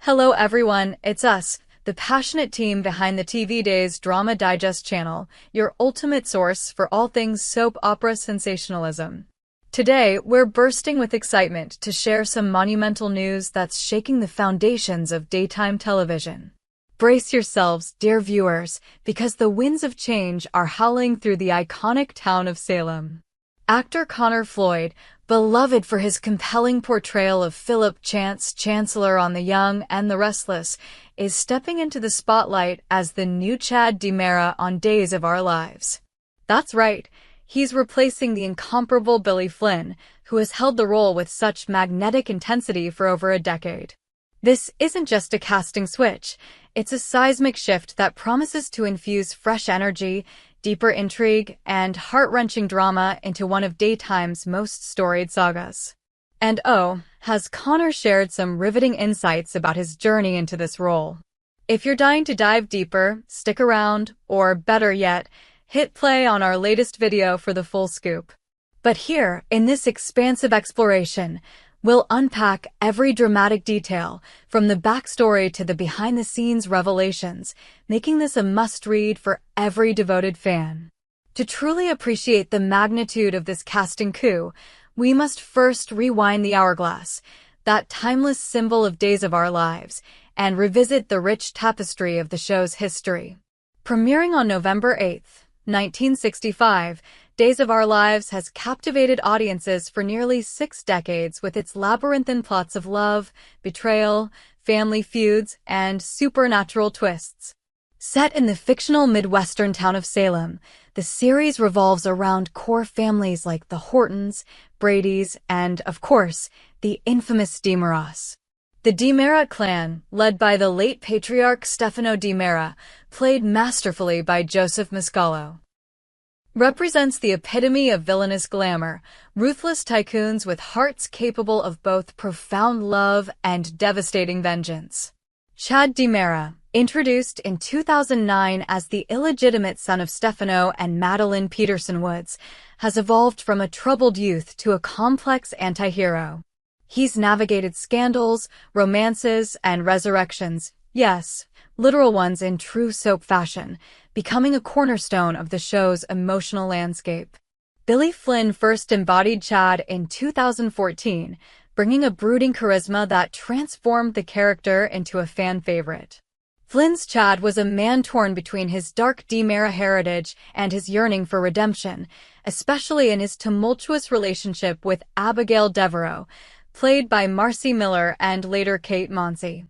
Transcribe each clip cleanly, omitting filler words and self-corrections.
Hello everyone, it's us, the passionate team behind the TV Days Drama Digest channel, your ultimate source for all things soap opera sensationalism. Today, we're bursting with excitement to share some monumental news that's shaking the foundations of daytime television. Brace yourselves, dear viewers, because the winds of change are howling through the iconic town of Salem. Actor Connor Floyd, beloved for his compelling portrayal of Philip Chance, Chancellor on The Young and the Restless, is stepping into the spotlight as the new Chad DiMera on Days of Our Lives. That's right, he's replacing the incomparable Billy Flynn, who has held the role with such magnetic intensity for over a decade. This isn't just a casting switch, it's a seismic shift that promises to infuse fresh energy, deeper intrigue, and heart-wrenching drama into one of daytime's most storied sagas. And has Connor shared some riveting insights about his journey into this role. If you're dying to dive deeper, stick around, or better yet, hit play on our latest video for the full scoop. But here, in this expansive exploration, we'll unpack every dramatic detail, from the backstory to the behind-the-scenes revelations, making this a must-read for every devoted fan. To truly appreciate the magnitude of this casting coup, we must first rewind the hourglass, that timeless symbol of Days of Our Lives, and revisit the rich tapestry of the show's history. Premiering on November 8, 1965, Days of Our Lives has captivated audiences for nearly 6 decades with its labyrinthine plots of love, betrayal, family feuds, and supernatural twists. Set in the fictional Midwestern town of Salem, the series revolves around core families like the Hortons, Bradys, and, of course, the infamous DiMeras. The DiMera clan, led by the late patriarch Stefano DiMera, played masterfully by Joseph Mascalo, represents the epitome of villainous glamour, ruthless tycoons with hearts capable of both profound love and devastating vengeance. Chad DiMera, introduced in 2009 as the illegitimate son of Stefano and Madeline Peterson Woods, has evolved from a troubled youth to a complex anti-hero. He's navigated scandals, romances, and resurrections, yes, literal ones in true soap fashion, becoming a cornerstone of the show's emotional landscape. Billy Flynn first embodied Chad in 2014, bringing a brooding charisma that transformed the character into a fan favorite. Flynn's Chad was a man torn between his dark DiMera heritage and his yearning for redemption, especially in his tumultuous relationship with Abigail Devereaux, played by Marcy Miller and later Kate Monsey.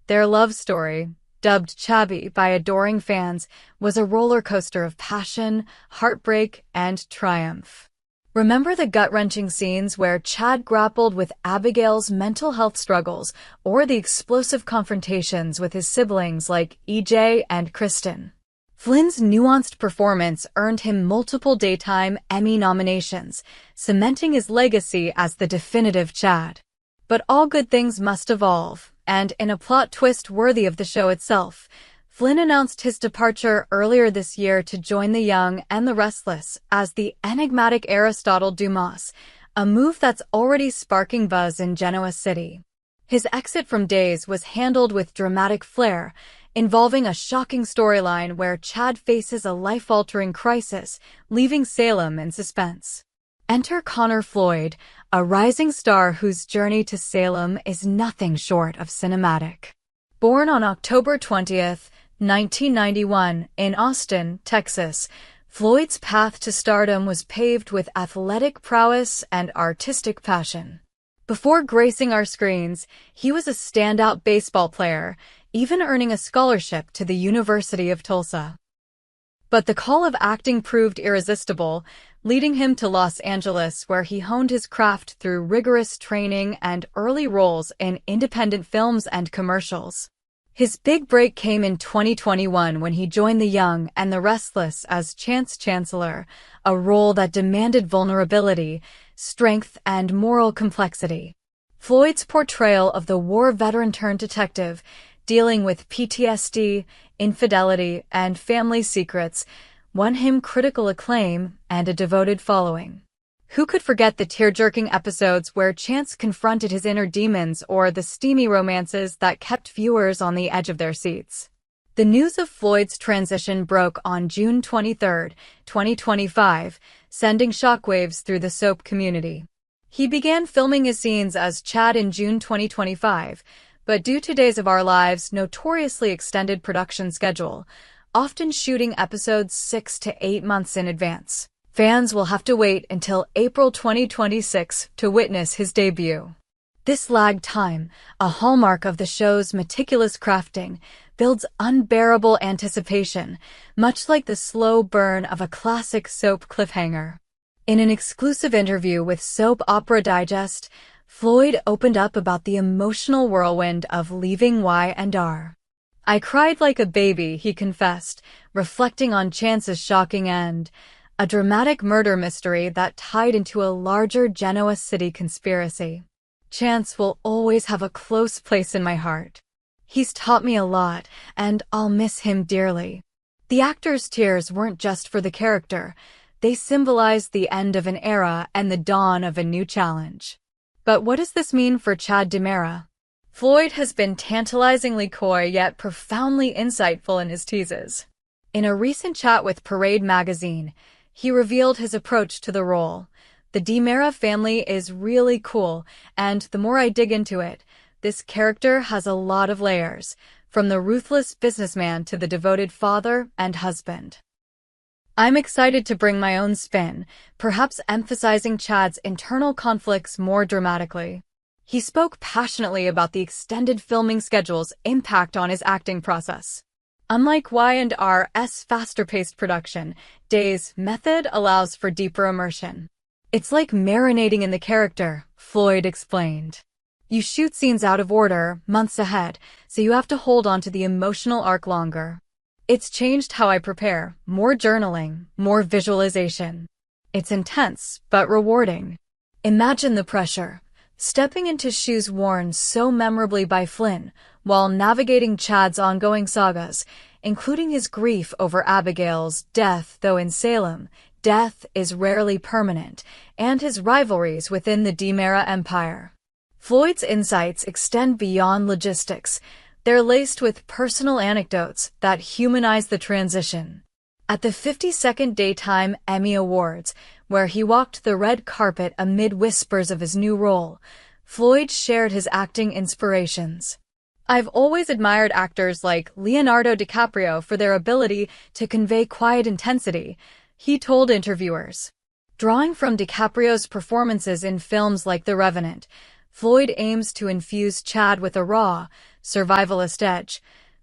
Their love story, dubbed Chabby by adoring fans, was a roller coaster of passion, heartbreak, and triumph. Remember the gut-wrenching scenes where Chad grappled with Abigail's mental health struggles, or the explosive confrontations with his siblings like EJ and Kristen? Flynn's nuanced performance earned him multiple Daytime Emmy nominations, cementing his legacy as the definitive Chad. But all good things must evolve, and in a plot twist worthy of the show itself, Flynn announced his departure earlier this year to join The Young and the Restless as the enigmatic Aristotle Dumas, a move that's already sparking buzz in Genoa City. His exit from Days was handled with dramatic flair, involving a shocking storyline where Chad faces a life-altering crisis, leaving Salem in suspense. Enter Connor Floyd, a rising star whose journey to Salem is nothing short of cinematic. Born on October 20th, 1991, in Austin, Texas, Floyd's path to stardom was paved with athletic prowess and artistic passion. Before gracing our screens, he was a standout baseball player, even earning a scholarship to the University of Tulsa. But the call of acting proved irresistible, leading him to Los Angeles, where he honed his craft through rigorous training and early roles in independent films and commercials. His big break came in 2021 when he joined The Young and the Restless as Chance Chancellor, a role that demanded vulnerability, strength, and moral complexity. Floyd's portrayal of the war veteran-turned-detective, dealing with PTSD, infidelity, and family secrets, won him critical acclaim and a devoted following. Who could forget the tear-jerking episodes where Chance confronted his inner demons or the steamy romances that kept viewers on the edge of their seats? The news of Floyd's transition broke on June 23, 2025, sending shockwaves through the soap community. He began filming his scenes as Chad in June 2025, but due to Days of Our Lives' notoriously extended production schedule, often shooting episodes 6 to 8 months in advance, fans will have to wait until April 2026 to witness his debut. This lag time, a hallmark of the show's meticulous crafting, builds unbearable anticipation, much like the slow burn of a classic soap cliffhanger. In an exclusive interview with Soap Opera Digest, Floyd opened up about the emotional whirlwind of leaving Y&R. "I cried like a baby," he confessed, reflecting on Chance's shocking end, a dramatic murder mystery that tied into a larger Genoa City conspiracy. "Chance will always have a close place in my heart. He's taught me a lot, and I'll miss him dearly." The actor's tears weren't just for the character. They symbolized the end of an era and the dawn of a new challenge. But what does this mean for Chad DiMera? Floyd has been tantalizingly coy yet profoundly insightful in his teases. In a recent chat with Parade magazine, he revealed his approach to the role. "The DiMera family is really cool, and the more I dig into it, this character has a lot of layers, from the ruthless businessman to the devoted father and husband. I'm excited to bring my own spin, perhaps emphasizing Chad's internal conflicts more dramatically." He spoke passionately about the extended filming schedule's impact on his acting process. Unlike Y&R's faster-paced production, Days' method allows for deeper immersion. "It's like marinating in the character," Floyd explained. "You shoot scenes out of order, months ahead, so you have to hold on to the emotional arc longer. It's changed how I prepare, more journaling, more visualization. It's intense, but rewarding." Imagine the pressure, stepping into shoes worn so memorably by Flynn, while navigating Chad's ongoing sagas, including his grief over Abigail's death, though in Salem, death is rarely permanent, and his rivalries within the DiMera empire. Floyd's insights extend beyond logistics. They're laced with personal anecdotes that humanize the transition. At the 52nd Daytime Emmy Awards, where he walked the red carpet amid whispers of his new role, Floyd shared his acting inspirations. "I've always admired actors like Leonardo DiCaprio for their ability to convey quiet intensity," he told interviewers. Drawing from DiCaprio's performances in films like The Revenant, Floyd aims to infuse Chad with a raw, survivalist edge,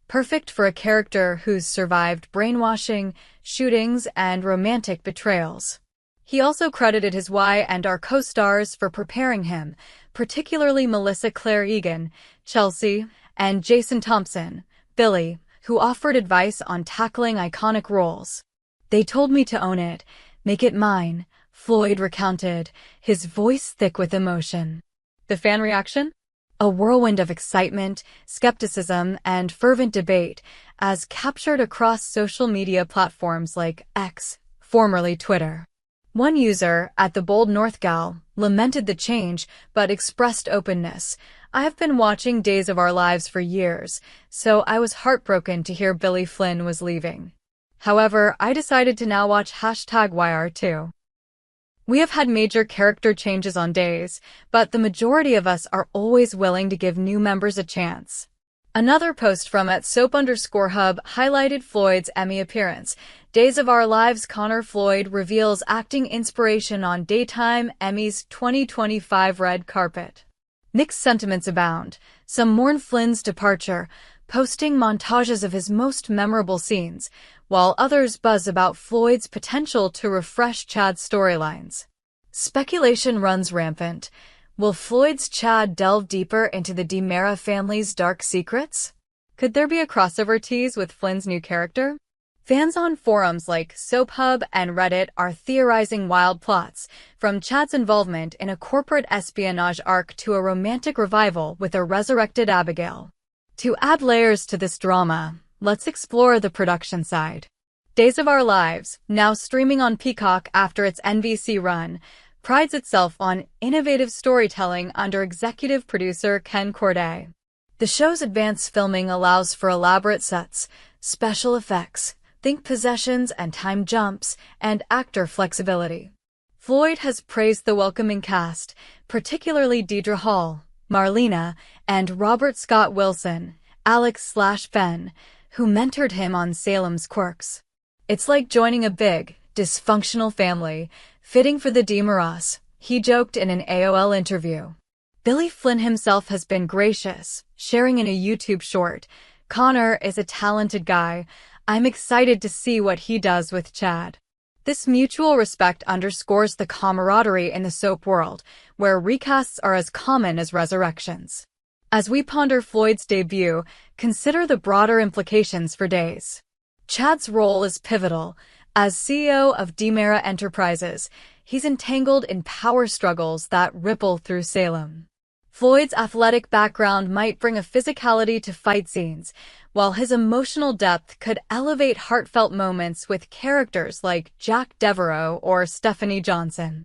perfect for a character who's survived brainwashing, shootings, and romantic betrayals. He also credited his Y&R co-stars for preparing him, particularly Melissa Claire Egan, Chelsea, and Jason Thompson, Billy, who offered advice on tackling iconic roles. "They told me to own it, make it mine," Floyd recounted, his voice thick with emotion. The fan reaction? A whirlwind of excitement, skepticism, and fervent debate, as captured across social media platforms like X, formerly Twitter. One user, at the Bold North Gal, lamented the change, but expressed openness. "I have been watching Days of Our Lives for years, so I was heartbroken to hear Billy Flynn was leaving. However, I decided to now watch #YR too. We have had major character changes on Days, but the majority of us are always willing to give new members a chance." Another post from @soap_hub highlighted Floyd's Emmy appearance. Days of Our Lives Connor Floyd reveals acting inspiration on Daytime Emmy's 2025 red carpet. Mixed sentiments abound. Some mourn Flynn's departure, posting montages of his most memorable scenes, while others buzz about Floyd's potential to refresh Chad's storylines. Speculation runs rampant. Will Floyd's Chad delve deeper into the DiMera family's dark secrets? Could there be a crossover tease with Flynn's new character? Fans on forums like SoapHub and Reddit are theorizing wild plots, from Chad's involvement in a corporate espionage arc to a romantic revival with a resurrected Abigail. To add layers to this drama, let's explore the production side. Days of Our Lives, now streaming on Peacock after its NBC run, prides itself on innovative storytelling under executive producer Ken Corday. The show's advanced filming allows for elaborate sets, special effects, think possessions and time jumps, and actor flexibility. Floyd has praised the welcoming cast, particularly Deidre Hall, Marlena, and Robert Scott Wilson, Alex/Ben, who mentored him on Salem's Quirks. It's like joining a big, dysfunctional family, fitting for the DiMeras, he joked in an AOL interview. Billy Flynn himself has been gracious, sharing in a YouTube short, "Connor is a talented guy. I'm excited to see what he does with Chad." This mutual respect underscores the camaraderie in the soap world, where recasts are as common as resurrections. As we ponder Floyd's debut, consider the broader implications for Days. Chad's role is pivotal. As CEO of DiMera Enterprises, he's entangled in power struggles that ripple through Salem. Floyd's athletic background might bring a physicality to fight scenes, while his emotional depth could elevate heartfelt moments with characters like Jack Devereaux or Stephanie Johnson.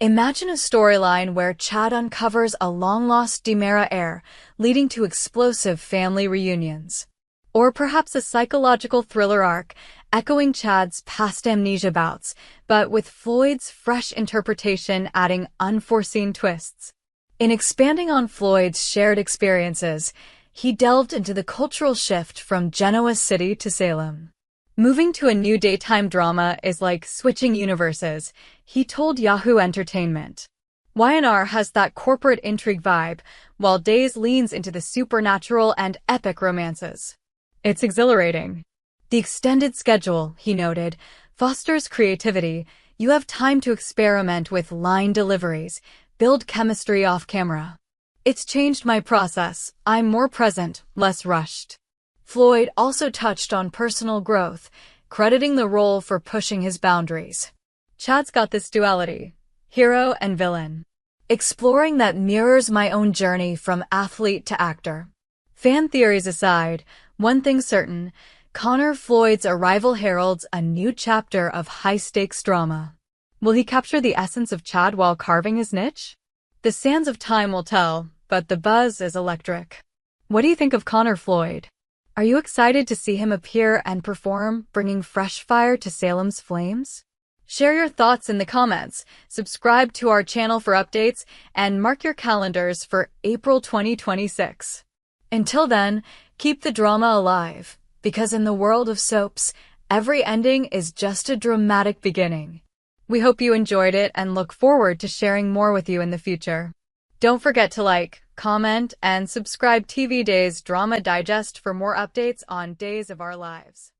Imagine a storyline where Chad uncovers a long-lost DiMera heir, leading to explosive family reunions. Or perhaps a psychological thriller arc, echoing Chad's past amnesia bouts, but with Floyd's fresh interpretation adding unforeseen twists. In expanding on Floyd's shared experiences, he delved into the cultural shift from Genoa City to Salem. Moving to a new daytime drama is like switching universes, he told Yahoo Entertainment. Y&R has that corporate intrigue vibe, while Days leans into the supernatural and epic romances. It's exhilarating. The extended schedule, he noted, fosters creativity. You have time to experiment with line deliveries, build chemistry off camera. It's changed my process. I'm more present, less rushed. Floyd also touched on personal growth, crediting the role for pushing his boundaries. Chad's got this duality, hero and villain, exploring that mirrors my own journey from athlete to actor. Fan theories aside, one thing's certain, Connor Floyd's arrival heralds a new chapter of high-stakes drama. Will he capture the essence of Chad while carving his niche? The sands of time will tell, but the buzz is electric. What do you think of Connor Floyd? Are you excited to see him appear and perform, bringing fresh fire to Salem's flames? Share your thoughts in the comments, subscribe to our channel for updates, and mark your calendars for April 2026. Until then, keep the drama alive, because in the world of soaps, every ending is just a dramatic beginning. We hope you enjoyed it and look forward to sharing more with you in the future. Don't forget to like, comment, and subscribe TV Days Drama Digest for more updates on Days of Our Lives.